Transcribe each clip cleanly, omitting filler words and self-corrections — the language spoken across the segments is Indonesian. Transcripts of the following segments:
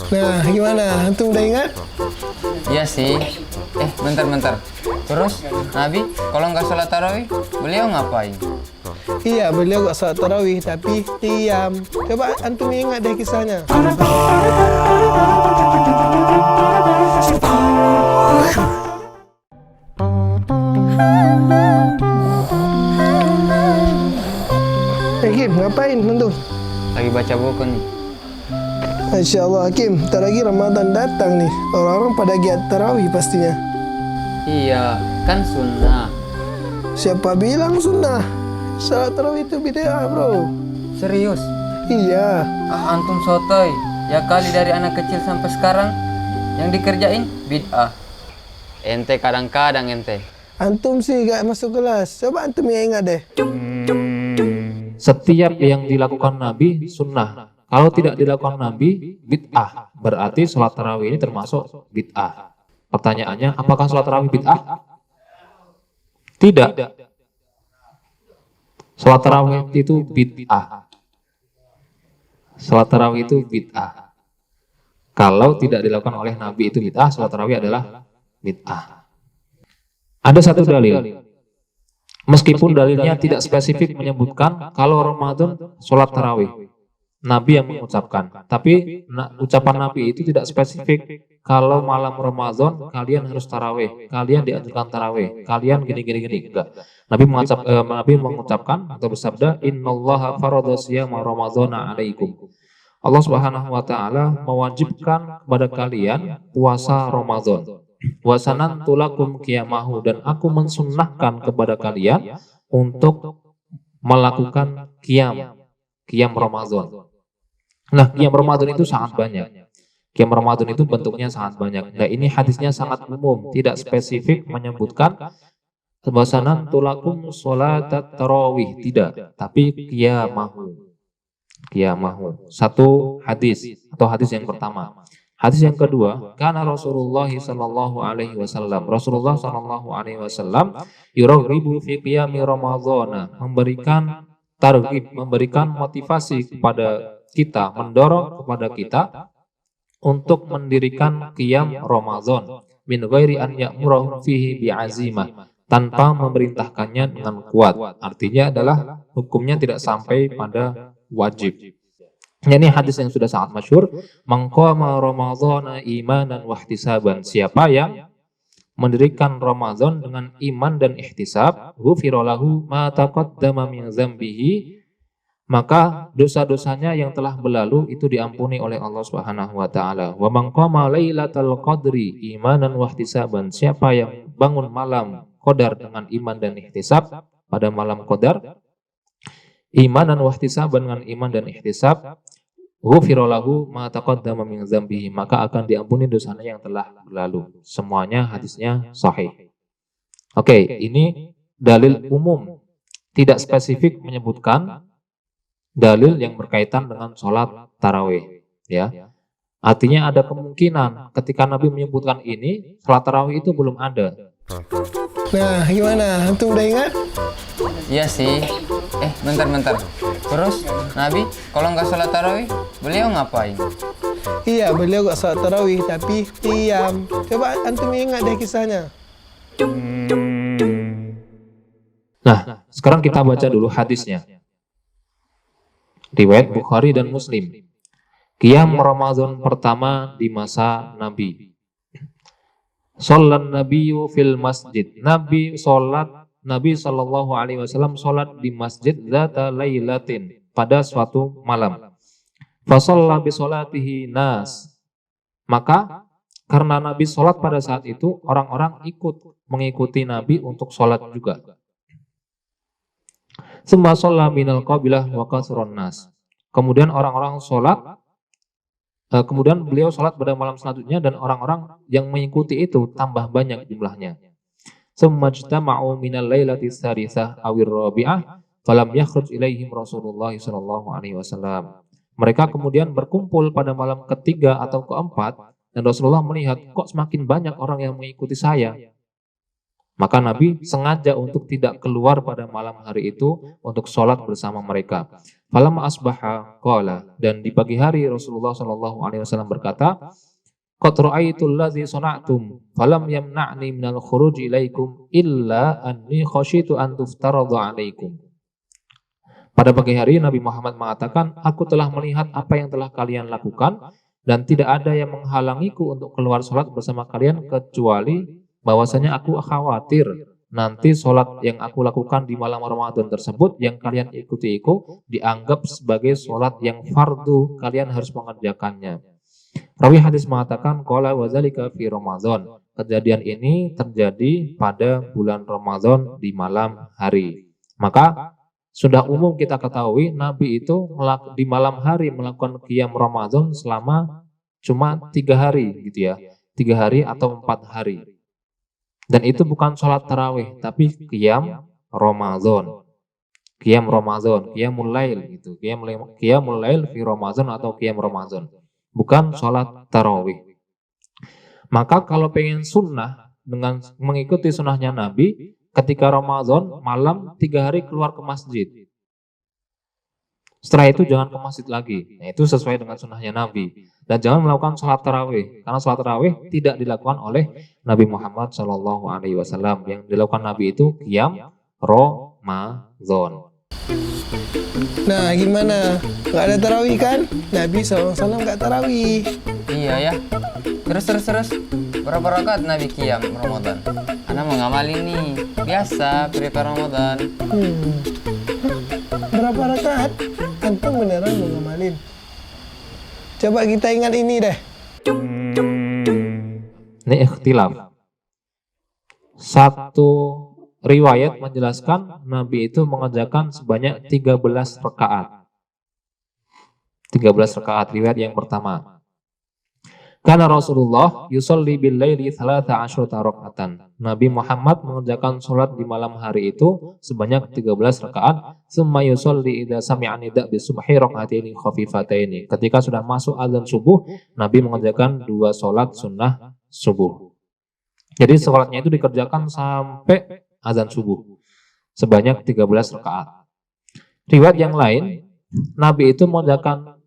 Nah, gimana? Antum udah ingat? Iya sih. Bentar. Terus, Nabi kalau nggak sholat tarawih, beliau ngapain? Iya, beliau gak salat tarawih, tapi qiyam. Coba antum ingat deh kisahnya. Hakim, ngapain antum? Lagi baca buku nih. Masya Allah, Hakim, bentar lagi Ramadan datang nih. Orang-orang pada giat tarawih pastinya. Iya, kan sunnah. Siapa bilang sunnah? Salat tarawih itu bid'ah, bro. Serius? Iya. Antum sotoy. Ya kali dari anak kecil sampai sekarang yang dikerjain bid'ah. Ente kadang-kadang ente. Antum sih gak masuk kelas. Coba antum yang ingat deh. Setiap yang dilakukan Nabi sunnah. Kalau tidak dilakukan Nabi bid'ah. Berarti sholat tarawih ini termasuk bid'ah. Pertanyaannya, apakah sholat tarawih bid'ah? Tidak. Sholat tarawih itu bid'ah. Sholat tarawih itu bid'ah. Kalau tidak dilakukan oleh Nabi itu bid'ah, sholat tarawih adalah bid'ah. Ada satu dalil. Meskipun dalilnya tidak spesifik menyebutkan kalau Ramadan sholat tarawih. Nabi yang mengucapkan. Tapi ucapan Nabi itu tidak spesifik. Kalau malam Ramadan kalian harus tarawih. Kalian dianjurkan tarawih. Kalian gini. Enggak. Nabi mengucapkan atau bersabda, Innallaha farada siyama Ramadhana alaikum. Allah Subhanahu wa taala mewajibkan kepada kalian puasa Ramadan. Wasanan tulakum qiyamahu, dan aku mensunnahkan kepada kalian untuk melakukan qiyam Ramadan. Nah, qiyam Ramadan itu sangat banyak. Qiyam Ramadan itu bentuknya sangat banyak. Nah, ini hadisnya sangat umum, tidak spesifik menyebutkan wasanan tulakum sholatat tarawih, tidak, tapi qiyamahu. Satu hadis atau hadis yang pertama. Hadis yang kedua, karena Rasulullah sallallahu alaihi wasallam, Rasulullah sallallahu alaihi wasallam yuraghibu fi qiyami Ramadhan, memberikan targhib, memberikan motivasi kepada kita, mendorong kepada kita untuk mendirikan qiyam Ramadan min ghairi an ya'murahum fihi bi'azimah, tanpa memerintahkannya dengan kuat. Artinya adalah hukumnya tidak sampai pada wajib. Ini hadis yang sudah sangat masyhur, maqama ramadhana imanan wa ihtisaban. Siapa yang mendirikan Ramadan dengan iman dan ihtisab, ghufira lahu ma taqaddama min dzambihi, maka dosa-dosanya yang telah berlalu itu diampuni oleh Allah Subhanahu wa taala. Wa man qama lailatal qadri imanan wa ihtisaban. Siapa yang bangun malam Qadar dengan iman dan ihtisab, pada malam Qadar imanan wa ihtisaban, dengan iman dan ihtisab, ghufira lahu ma taqaddama min dzambihi, maka akan diampuni dosanya yang telah berlalu. Semuanya hadisnya sahih. Oke, ini dalil umum, tidak spesifik menyebutkan dalil yang berkaitan dengan sholat tarawih, ya. Artinya ada kemungkinan ketika Nabi menyebutkan ini, sholat tarawih itu belum ada. Nah, gimana? Antum udah ingat? Iya sih. Bentar. Terus, Nabi kalau nggak sholat tarawih, beliau ngapain? Iya, beliau gak salat tarawih, tapi qiyam. Coba antum ingat deh kisahnya. Nah, sekarang kita baca dulu hadisnya. Riwayat Bukhari dan Muslim. Qiyam Ramadan pertama di masa Nabi. Shallan nabiyyu fil masjid. Nabi sallallahu alaihi wasallam salat di masjid zata lailatin, pada suatu malam. Fa shalla bi sholatihi nas. Maka karena Nabi salat pada saat itu, orang-orang mengikuti Nabi untuk salat juga. Summa shalla minal qabilah wa kasrun nas. Kemudian orang-orang salat, kemudian beliau salat pada malam selanjutnya, dan orang-orang yang mengikuti itu tambah banyak jumlahnya. Summa ijtama'u minal lailati tsaritsah awir rabi'ah falam yakhruj ilaihim Rasulullah sallallahu alaihi wasallam. Mereka kemudian berkumpul pada malam ketiga atau keempat, dan Rasulullah melihat kok semakin banyak orang yang mengikuti saya. Maka Nabi sengaja untuk tidak keluar pada malam hari itu untuk sholat bersama mereka. Falamma asbaha qala, dan di pagi hari Rasulullah sallallahu alaihi wasallam berkata, qad ra'aitul ladzi sana'tum falam yamna'ni minal khuruj ilaikum illa anni khasyitu an tuftaradha alaikum. Pada pagi hari Nabi Muhammad mengatakan, aku telah melihat apa yang telah kalian lakukan dan tidak ada yang menghalangiku untuk keluar sholat bersama kalian kecuali bahwasanya aku khawatir nanti sholat yang aku lakukan di malam Ramadan tersebut yang kalian ikuti itu dianggap sebagai sholat yang fardu, kalian harus mengerjakannya. Rawi hadis mengatakan qala wa dzalika fi Ramadan. Kejadian ini terjadi pada bulan Ramadan di malam hari. Maka sudah umum kita ketahui Nabi itu di malam hari melakukan qiyam Ramadan selama cuma 3 hari gitu ya. 3 hari atau 4 hari. Dan itu bukan sholat tarawih, tapi qiyam Ramadan. Qiyam Ramadan, qiyamul lail gitu. Qiyamul lail fi Ramadan atau qiyam Ramadan. Bukan sholat tarawih. Maka kalau pengen sunnah dengan mengikuti sunnahnya Nabi, ketika Ramadan malam 3 hari keluar ke masjid. Setelah itu jangan ke masjid lagi. Nah, itu sesuai dengan sunnahnya Nabi. Dan jangan melakukan sholat tarawih. Karena sholat tarawih tidak dilakukan oleh Nabi Muhammad SAW. Yang dilakukan Nabi itu qiyam Ramadan. Nah, gimana? Nggak ada tarawih kan? Nabi SAW nggak tarawih. Iya ya. Terus. Berapa rakaat Nabi qiyam Ramadan? Ana mau ngamalin nih. Biasa prepare Ramadan. Berapa rakaat? Antum beneran mau ngamalin? Coba kita ingat ini deh. Ini ikhtilaf. Satu riwayat menjelaskan Nabi itu mengerjakan sebanyak 13 rakaat. 13 rakaat riwayat yang pertama. Karena Rasulullah yusolli bil laili 13 rakaatan. Nabi Muhammad mengerjakan sholat di malam hari itu sebanyak 13 rakaat. Summa yusolli idza sami'a nida' bis subhi raka'ataini khafifataini. Ketika sudah masuk azan subuh, Nabi mengerjakan 2 sholat sunnah subuh. Jadi sholatnya itu dikerjakan sampai azan subuh sebanyak 13 rakaat. Riwayat yang lain, Nabi itu mengerjakan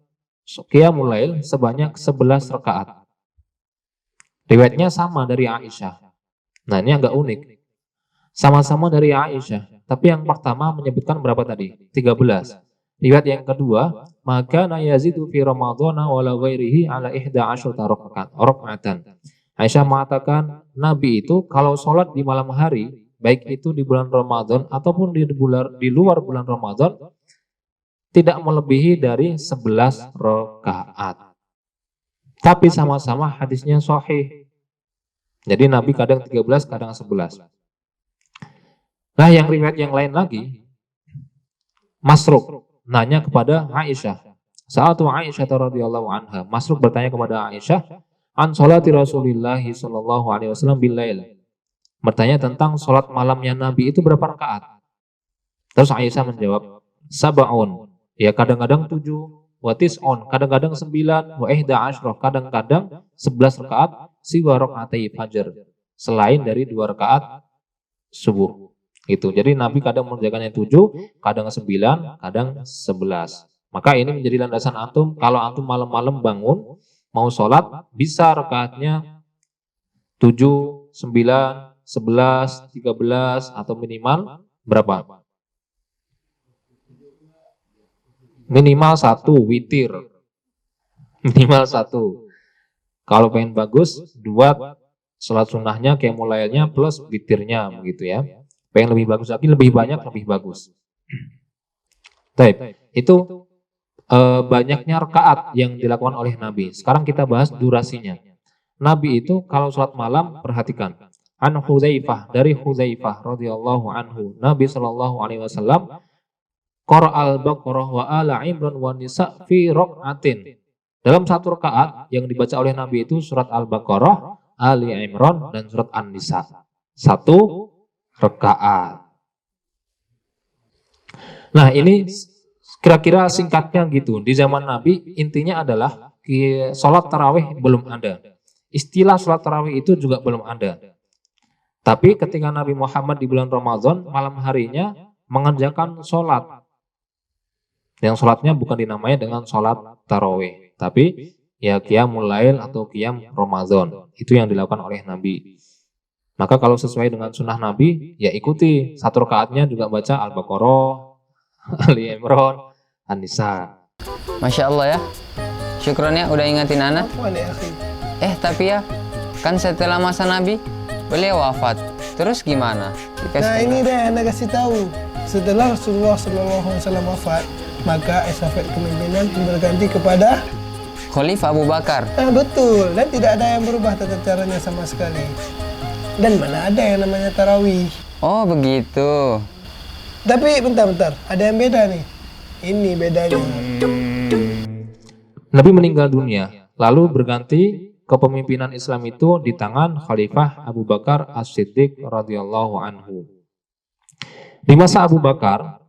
qiyamul lail sebanyak 11 rakaat. Riwayatnya sama dari Aisyah. Nah, ini agak unik. Sama-sama dari Aisyah, tapi yang pertama menyebutkan berapa tadi? 13. Riwayat yang kedua, maka yazidu fi ramadhana wala ghairihi ala 11 raka'atan. Aisyah mengatakan Nabi itu kalau sholat di malam hari, baik itu di bulan Ramadan ataupun di luar bulan Ramadan, tidak melebihi dari 11 rakaat. Tapi sama-sama hadisnya sahih. Jadi Nabi kadang 13, kadang 11. Nah, yang riwayat yang lain lagi, Masruq nanya kepada Aisyah. Sa'atu Aisyah radhiyallahu anha. Masruq bertanya kepada Aisyah, an sholati Rasulillah sallallahu alaihi wasallam bil lail. Bertanya tentang sholat malamnya Nabi itu berapa rakaat? Terus Aisyah menjawab, sab'un. Ya kadang-kadang 7, wa tis'un, kadang-kadang 9, wa 11, kadang-kadang 11 rakaat, siwa rakaatai fajr, selain dari 2 rakaat subuh. Gitu. Jadi Nabi kadang mengerjakannya 7, kadang 9, kadang 11. Maka ini menjadi landasan antum, kalau antum malam-malam bangun mau sholat, bisa rakaatnya 7, 9, 11, 13, atau minimal berapa? Minimal 1 witir. Minimal 1. Kalau pengen bagus, 2 sholat sunnahnya kayak mulainya plus witirnya begitu ya. Pengen lebih bagus lagi, lebih banyak, lebih bagus. Baik, itu banyaknya rakaat yang dilakukan oleh Nabi. Sekarang kita bahas durasinya. Nabi itu kalau sholat malam, perhatikan. An Hudzaifah, dari Hudzaifah radhiyallahu anhu, Nabi sallallahu alaihi wasallam qara al-Baqarah wa ala Imran wa Nisa fi rak'atin. Dalam 1 rakaat yang dibaca oleh Nabi itu surat Al-Baqarah, Ali Imran dan surat An-Nisa. 1 rakaat. Nah, ini kira-kira singkatnya gitu. Di zaman Nabi intinya adalah sholat tarawih belum ada. Istilah sholat tarawih itu juga belum ada. Tapi ketika Nabi Muhammad di bulan Ramadan malam harinya mengerjakan sholat. Yang sholatnya bukan dinamai dengan sholat tarawih, tapi ya qiyamul lail atau qiyam Ramadan. Itu yang dilakukan oleh Nabi. Maka kalau sesuai dengan sunnah Nabi, ya ikuti. Satu rakaatnya juga baca Al-Baqarah, Ali Imran, An-Nisa. Masya Allah ya. Syukron ya udah ingatin anak. Afwan ya akhi. Tapi ya, kan setelah masa Nabi, beliau wafat. Terus gimana? Nah ini deh Anda kasih tahu. Setelah Rasulullah SAW wafat, maka estafet kepemimpinan berganti kepada Khalifah Abu Bakar. Betul, dan tidak ada yang berubah tata caranya sama sekali. Dan mana ada yang namanya tarawih. Oh begitu. Tapi bentar, ada yang beda nih. Ini bedanya. Nabi meninggal dunia, lalu berganti kepemimpinan Islam itu di tangan Khalifah Abu Bakar As-Siddiq radhiyallahu anhu. Di masa Abu Bakar,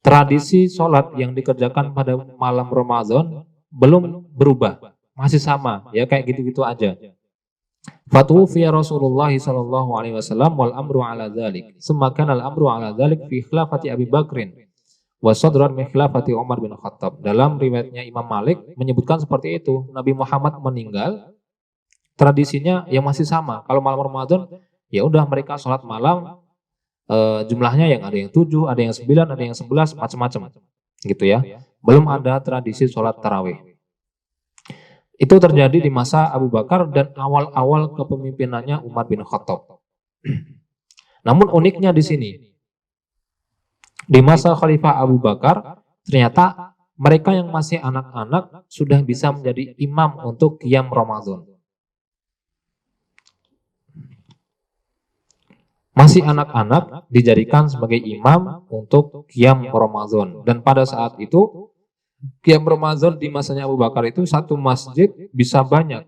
tradisi sholat yang dikerjakan pada malam Ramadan belum berubah, masih sama, ya kayak gitu-gitu aja. Fatuwfiya Rasulullah sallallahu alaihi wasallam wal amru ala dzalik. Semakan al amru ala dzalik fi khilafati Abi Bakrin wa sadran min khilafati Umar bin Khattab. Dalam riwayatnya Imam Malik menyebutkan seperti itu. Nabi Muhammad meninggal, tradisinya yang masih sama. Kalau malam Ramadan, ya udah mereka sholat malam, jumlahnya yang ada yang 7, ada yang 9, ada yang 11, macam-macam. Gitu ya. Belum ada tradisi sholat tarawih. Itu terjadi di masa Abu Bakar dan awal-awal kepemimpinannya Umar bin Khattab. Namun uniknya di sini, di masa Khalifah Abu Bakar, ternyata mereka yang masih anak-anak sudah bisa menjadi imam untuk qiyam Ramadan. Masih anak-anak dijadikan sebagai imam untuk qiyam Ramadan. Dan pada saat itu, qiyam Ramadan di masanya Abu Bakar itu satu masjid bisa banyak.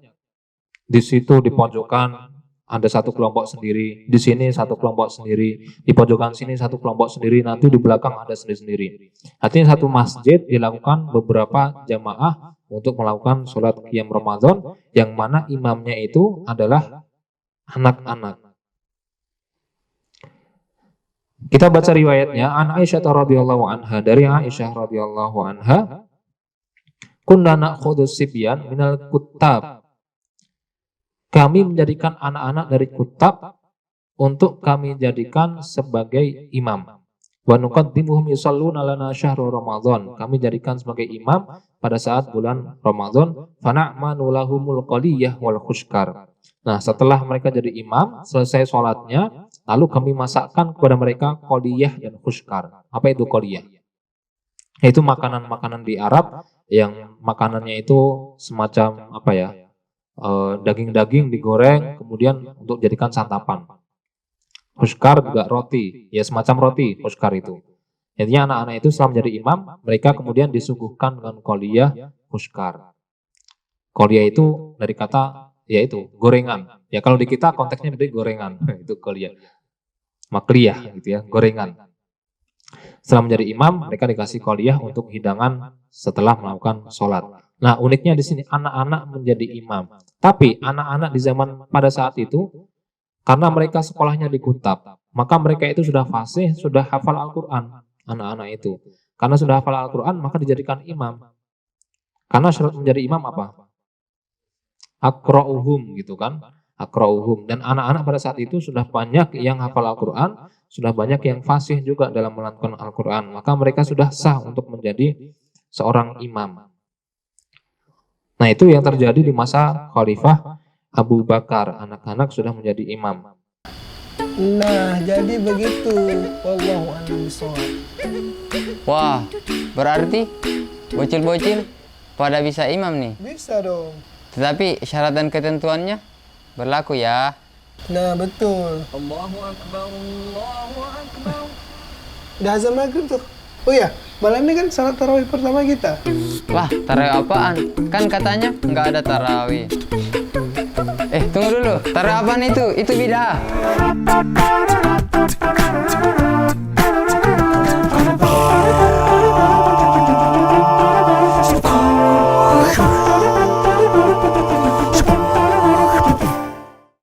Di situ di pojokan ada satu kelompok sendiri, di sini satu kelompok sendiri, di pojokan sini satu kelompok sendiri, nanti di belakang ada sendiri-sendiri. Artinya satu masjid dilakukan beberapa jamaah untuk melakukan sholat qiyam Ramadan, yang mana imamnya itu adalah anak-anak. Kita baca riwayatnya, an Aisyah radhiyallahu anha, dari Aisyah radhiyallahu anha, kunna na'khudhu sibyan minal kuttab. Kami menjadikan anak-anak dari kutab untuk kami jadikan sebagai imam. Wa nuqaddimuhum yusalluna lana syahru Ramadan. Kami jadikan sebagai imam pada saat bulan Ramadan. Fa na'manu lahumul qaliyah wal khushkar. Nah, setelah mereka jadi imam, selesai sholatnya, lalu kami masakkan kepada mereka qaliyah dan khushkar. Apa itu qaliyah? Itu makanan-makanan di Arab yang makanannya itu semacam apa ya? Daging-daging digoreng kemudian untuk jadikan santapan. Khushkar juga roti, ya semacam roti khushkar itu. Intinya anak-anak itu setelah menjadi imam, mereka kemudian disuguhkan dengan qaliyah khushkar. Qaliyah itu dari kata yaitu gorengan. Ya kalau di kita konteksnya berarti gorengan, itu qaliyah. Makliyah gitu ya, gorengan. Setelah menjadi imam, mereka dikasih qaliyah untuk hidangan setelah melakukan sholat. Nah, uniknya di sini anak-anak menjadi imam. Tapi anak-anak di zaman pada saat itu, karena mereka sekolahnya di kutab, maka mereka itu sudah fasih, sudah hafal Al-Quran. Anak-anak itu, karena sudah hafal Al-Quran, maka dijadikan imam. Karena syarat menjadi imam apa? Aqra'uhum gitu kan, aqra'uhum. Dan anak-anak pada saat itu sudah banyak yang hafal Al-Quran, sudah banyak yang fasih juga dalam melakukan Al-Quran. Maka mereka sudah sah untuk menjadi seorang imam. Nah, itu yang terjadi di masa Khalifah Abu Bakar. Anak-anak sudah menjadi imam. Nah, jadi begitu. Wallahu a'lam bishawab. Wah, berarti bocil-bocil pada bisa imam nih. Bisa dong. Tetapi syarat dan ketentuannya berlaku ya. Nah, betul. Allahu Akbar, Allahu Akbar. Udah azan maghrib tuh. Oh iya, malam ini kan salat tarawih pertama kita. Lah, tarawih apaan? Kan katanya nggak ada tarawih. Tunggu dulu. Tarawih apaan itu? Itu bid'ah.